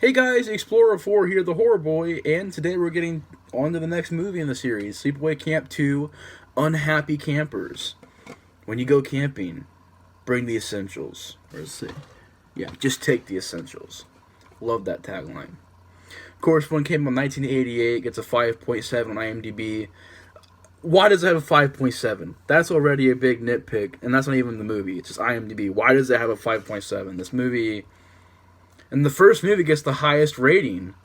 Hey guys, Explorer 4 here, the Horror Boy, and today we're getting on to the next movie in the series, Sleepaway Camp 2, Unhappy Campers. When you go camping, bring the essentials. Or let's see. Yeah, just take the essentials. Love that tagline. Of course, one came out in 1988, gets a 5.7 on IMDb. Why does it have a 5.7? That's already a big nitpick, and that's not even the movie. It's just IMDb. Why does it have a 5.7? This movie... And the first movie gets the highest rating.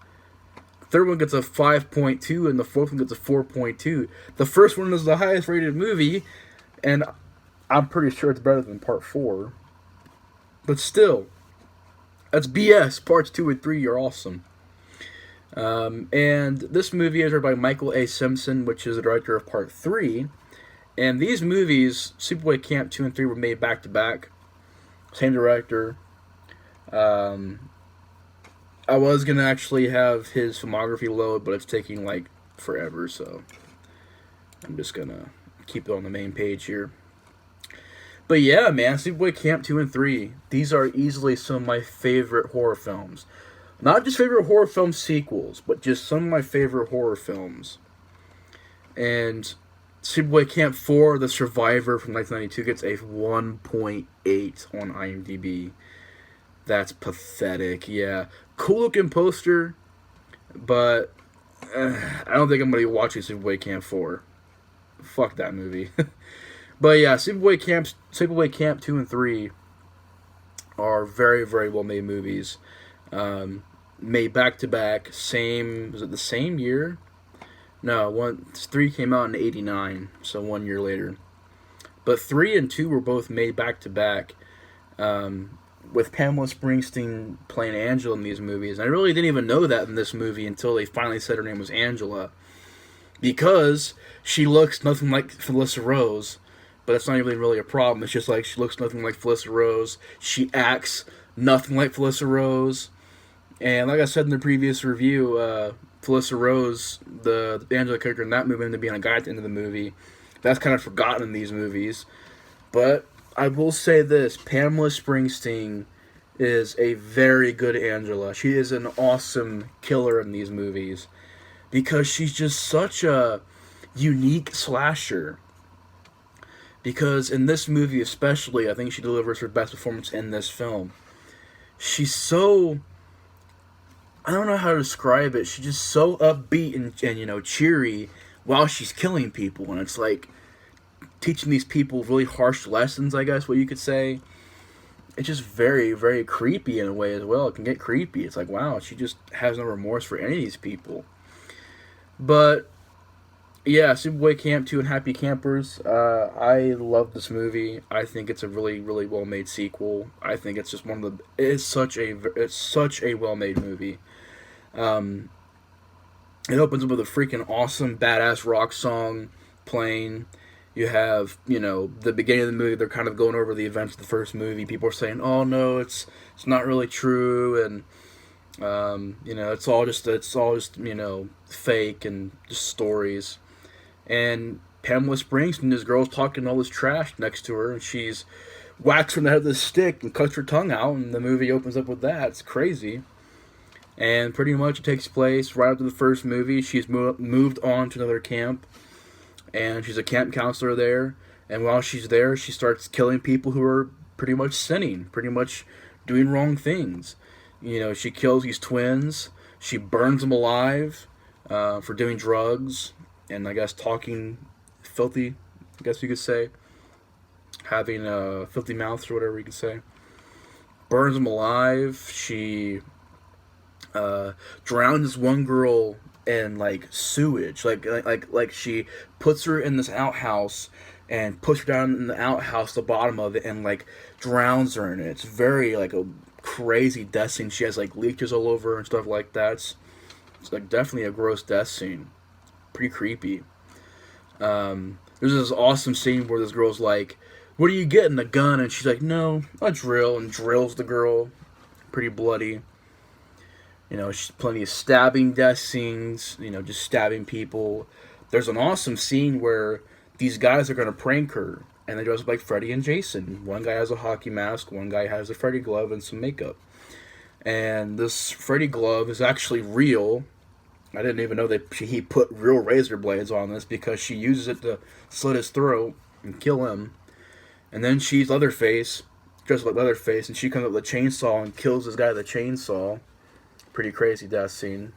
The third one gets a 5.2, and the fourth one gets a 4.2. The first one is the highest rated movie, and I'm pretty sure it's better than part 4. But still, that's BS. Parts 2 and 3 are awesome. And this movie is directed by Michael A. Simpson, which is the director of part 3. And these movies, Sleepaway Camp 2 and 3, were made back to back. Same director. I was going to actually have his filmography load, but it's taking like forever, so I'm just going to keep it on the main page here. But yeah, man, Sleepaway Camp 2 and 3, these are easily some of my favorite horror films. Not just favorite horror film sequels, but just some of my favorite horror films. And Sleepaway Camp 4, The Survivor from 1992, gets a 1.8 on IMDb. That's pathetic, yeah. Cool looking poster, but I don't think I'm going to be watching Sleepaway Camp 4. Fuck that movie. But yeah, Sleepaway Camp 2 and 3 are very, very well made movies. Made back to back, was it the same year? No, 3 came out in '89, so 1 year later. But 3 and 2 were both made back to back. With Pamela Springsteen playing Angela in these movies. And I really didn't even know that in this movie until they finally said her name was Angela. Because she looks nothing like Felissa Rose. But that's not even really a problem. It's just like she looks nothing like Felissa Rose. She acts nothing like Felissa Rose. And like I said in the previous review, Felissa Rose, the Angela character in that movie, ended up being a guy at the end of the movie. That's kind of forgotten in these movies. But I will say this, Pamela Springsteen is a very good Angela. She is an awesome killer in these movies because she's just such a unique slasher. Because in this movie especially, I think she delivers her best performance in this film. She's so... I don't know how to describe it. She's just so upbeat and cheery while she's killing people. And it's like... teaching these people really harsh lessons, I guess what you could say. It's just very, very creepy in a way as well. It can get creepy. It's like, wow, she just has no remorse for any of these people. But, yeah, Sleepaway Camp 2 and Happy Campers. I love this movie. I think it's a really, really well-made sequel. I think it's just it's such a well-made movie. It opens up with a freaking awesome, badass rock song playing. You have, the beginning of the movie, they're kind of going over the events of the first movie. People are saying, oh, no, it's not really true, and, it's all just fake and just stories. And Pamela Springsteen, this girl's talking all this trash next to her, and she's whacks her in the head with a stick and cuts her tongue out, and the movie opens up with that. It's crazy. And pretty much it takes place right after the first movie. She's moved on to another camp. And she's a camp counselor there. And while she's there, she starts killing people who are pretty much sinning, pretty much doing wrong things. She kills these twins. She burns them alive for doing drugs. And I guess talking filthy, I guess you could say. Having filthy mouths or whatever you could say. Burns them alive. She drowns one girl and sewage, like she puts her in this outhouse and puts her down in the outhouse, the bottom of it, and drowns her in it. It's very a crazy death scene. She has leeches all over her and stuff like that. It's definitely a gross death scene, pretty creepy. There's this awesome scene where this girl's like, "What are you getting, a gun?" And she's like, "No, a drill," and drills the girl, pretty bloody. Plenty of stabbing death scenes, just stabbing people. There's an awesome scene where these guys are going to prank her, and they dress up like Freddy and Jason. One guy has a hockey mask, one guy has a Freddy glove and some makeup. And this Freddy glove is actually real. I didn't even know that he put real razor blades on this because she uses it to slit his throat and kill him. And then she's Leatherface, dressed like Leatherface, and she comes up with a chainsaw and kills this guy with a chainsaw. Pretty crazy death scene.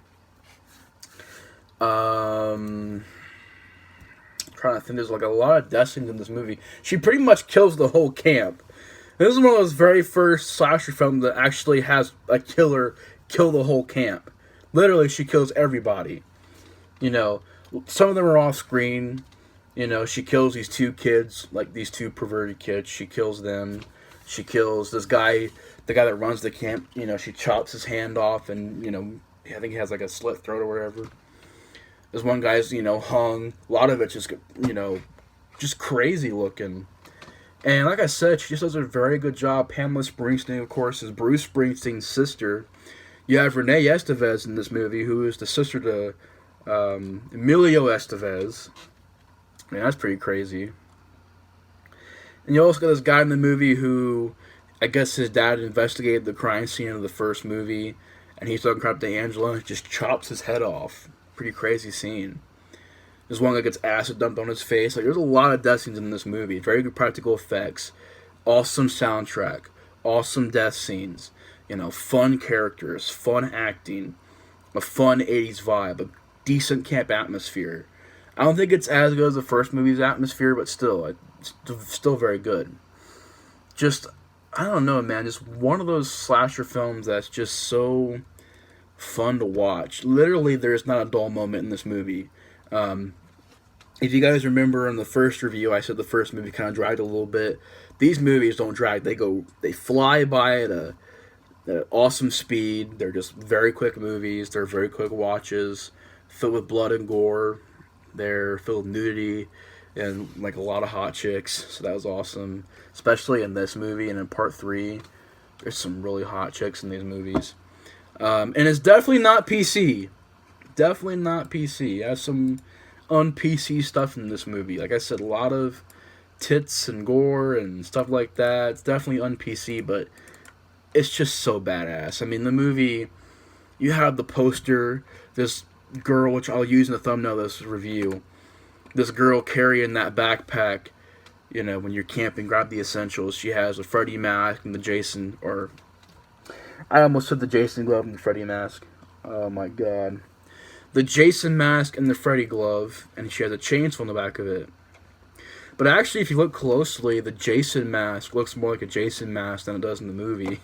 Trying to think, there's like a lot of death scenes in this movie. She pretty much kills the whole camp. This is one of those very first slasher films that actually has a killer kill the whole camp. Literally, she kills everybody. You know, some of them are off screen. You know, she kills these two kids, like these two perverted kids. She kills them. She kills this guy, the guy that runs the camp. You know, she chops his hand off, and you know, I think he has like a slit throat or whatever. This one guy's, you know, hung. A lot of it's just, you know, just crazy looking. And like I said, she just does a very good job. Pamela Springsteen, of course, is Bruce Springsteen's sister. You have Renee Estevez in this movie, who is the sister to Emilio Estevez. I mean, that's pretty crazy. And you also got this guy in the movie who, I guess his dad investigated the crime scene of the first movie, and he's talking crap to Angela and just chops his head off. Pretty crazy scene. There's one that gets acid dumped on his face. Like, there's a lot of death scenes in this movie. Very good practical effects. Awesome soundtrack. Awesome death scenes. You know, fun characters. Fun acting. A fun 80s vibe. A decent camp atmosphere. I don't think it's as good as the first movie's atmosphere, but still, it's still very good. Just, I don't know, man. Just one of those slasher films that's just so fun to watch. Literally, there's not a dull moment in this movie. If you guys remember in the first review, I said the first movie kind of dragged a little bit. These movies don't drag. They fly by at an awesome speed. They're just very quick movies. They're very quick watches, filled with blood and gore. They're filled with nudity and like a lot of hot chicks. So that was awesome, especially in this movie and in part 3. There's some really hot chicks in these movies. And it's definitely not PC. Definitely not PC. It has some un-PC stuff in this movie. Like I said, a lot of tits and gore and stuff like that. It's definitely un-PC, but it's just so badass. I mean, the movie, you have the poster, this girl, which I'll use in the thumbnail of this review, this girl carrying that backpack, you know, when you're camping, grab the essentials. She has a Freddy mask and the Jason, or I almost said the Jason glove and the Freddy mask. Oh my god. The Jason mask and the Freddy glove, and she has a chainsaw on the back of it. But actually, if you look closely, the Jason mask looks more like a Jason mask than it does in the movie.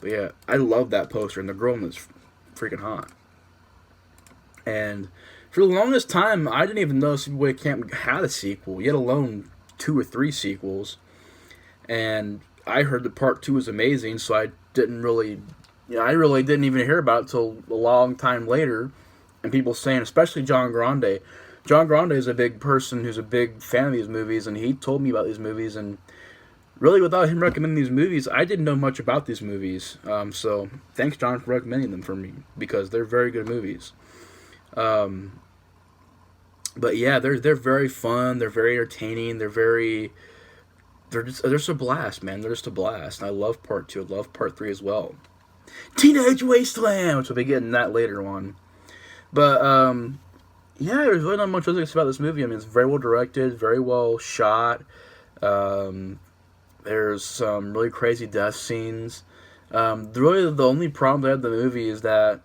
But yeah, I love that poster, and the girl is freaking hot. And for the longest time, I didn't even know Sleepaway Camp had a sequel, yet alone 2 or 3 sequels. And I heard that part 2 was amazing, so I really didn't even hear about it until a long time later. And people saying, especially John Grande. John Grande is a big person who's a big fan of these movies, and he told me about these movies. And really, without him recommending these movies, I didn't know much about these movies. So thanks, John, for recommending them for me, because they're very good movies. But yeah, they're very fun. They're very entertaining. They're just a blast, man. They're just a blast. And I love part 2. I love part 3 as well. Teenage Wasteland, which we'll be getting that later on. But yeah, there's really not much else to say about this movie. I mean, it's very well directed, very well shot. There's some really crazy death scenes. Really, the only problem I have with the movie is that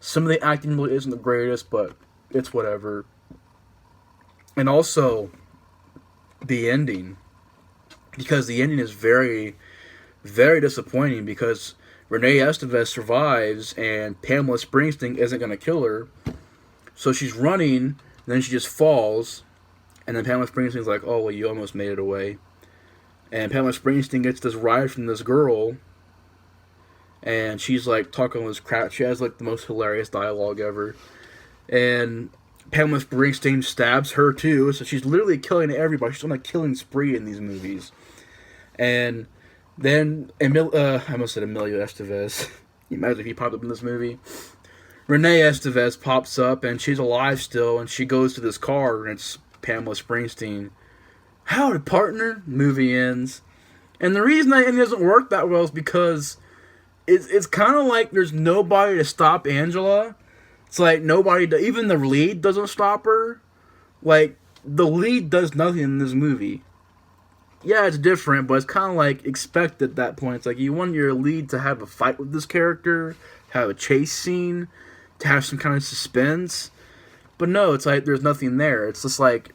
some of the acting really isn't the greatest, but it's whatever. And also, the ending. Because the ending is very, very disappointing, because Renee Estevez survives, and Pamela Springsteen isn't going to kill her. So she's running, and then she just falls, and then Pamela Springsteen's like, oh, well, you almost made it away. And Pamela Springsteen gets this ride from this girl, and she's like talking all this crap. She has like the most hilarious dialogue ever. And Pamela Springsteen stabs her too, so she's literally killing everybody. She's on a killing spree in these movies. And then I almost said Emilio Estevez. You imagine if he popped up in this movie. Renee Estevez pops up, and she's alive still, and she goes to this car, and it's Pamela Springsteen. Howdy, partner. Movie ends. And the reason that it doesn't work that well is because it's kind of like there's nobody to stop Angela. It's like nobody, even the lead doesn't stop her. Like, the lead does nothing in this movie. Yeah, it's different, but it's kind of like expected at that point. It's like you want your lead to have a fight with this character, have a chase scene, to have some kind of suspense. But no, it's like there's nothing there. It's just like,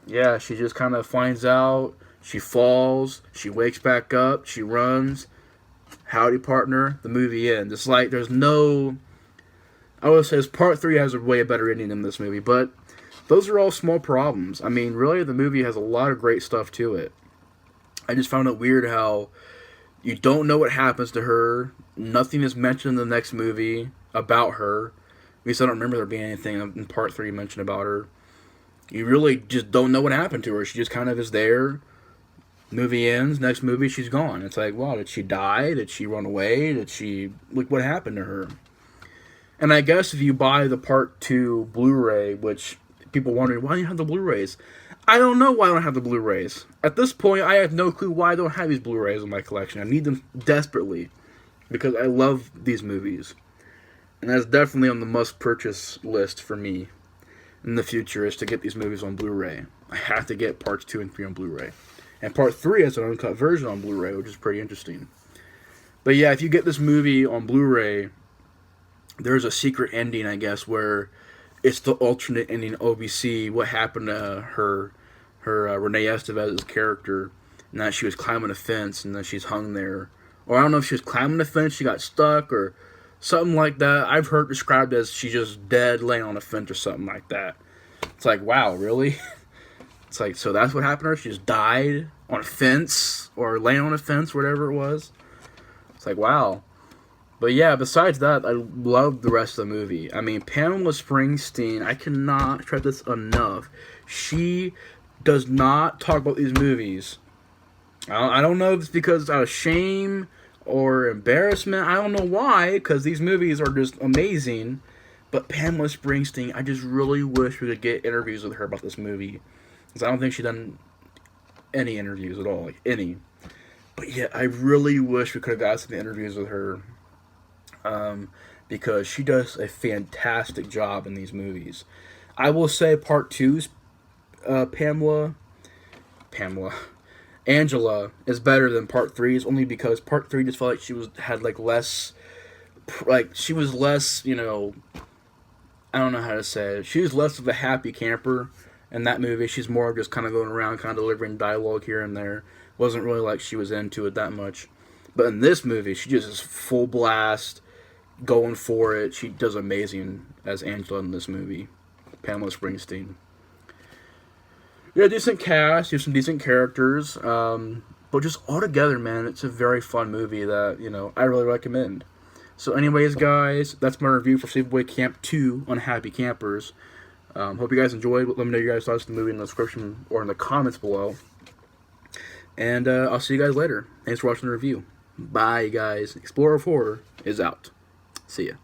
yeah, she just kind of finds out, she falls, she wakes back up, she runs. Howdy, partner. The movie ends. It's like there's no. I would say part 3 has a way better ending than this movie, but those are all small problems. I mean, really, the movie has a lot of great stuff to it. I just found it weird how you don't know what happens to her. Nothing is mentioned in the next movie about her. At least I don't remember there being anything in part 3 mentioned about her. You really just don't know what happened to her. She just kind of is there. Movie ends. Next movie, she's gone. It's like, wow, did she die? Did she run away? What happened to her? And I guess if you buy the part 2 Blu-ray, which people wondering, why do you have the Blu-rays? I don't know why I don't have the Blu-rays. At this point, I have no clue why I don't have these Blu-rays in my collection. I need them desperately because I love these movies. And that's definitely on the must-purchase list for me in the future, is to get these movies on Blu-ray. I have to get parts 2 and 3 on Blu-ray. And part 3 has an uncut version on Blu-ray, which is pretty interesting. But yeah, if you get this movie on Blu-ray, there's a secret ending, I guess, where it's the alternate ending OBC, what happened to her Renee Estevez's character, and that she was climbing a fence and then she's hung there. Or I don't know if she was climbing a fence, she got stuck, or something like that. I've heard described as she's just dead laying on a fence or something like that. It's like, wow, really? It's like, so that's what happened to her? She just died on a fence, or laying on a fence, whatever it was. It's like, wow. But yeah, besides that, I love the rest of the movie. I mean, Pamela Springsteen, I cannot stress this enough. She does not talk about these movies. I don't know if it's because out of shame or embarrassment. I don't know why, because these movies are just amazing. But Pamela Springsteen, I just really wish we could get interviews with her about this movie. Because I don't think she's done any interviews at all, like any. But yeah, I really wish we could have got some interviews with her. Because she does a fantastic job in these movies. I will say part 2's Angela is better than part 3's, only because part 3 just felt like she was less, you know, I don't know how to say it. She was less of a happy camper in that movie. She's more just kind of going around, kind of delivering dialogue here and there. Wasn't really like she was into it that much. But in this movie, she just is full blast, going for it. She does amazing as Angela in this movie. Pamela Springsteen. Yeah, decent cast, you have some decent characters, but just altogether, man, it's a very fun movie that, you know, I really recommend. So anyways, guys, that's my review for Sleepaway Camp 2 Unhappy Campers. Hope you guys enjoyed. Let me know your guys' thoughts on the movie in the description or in the comments below. And I'll see you guys later. Thanks for watching the review. Bye, guys. Explorer of Horror is out. See ya.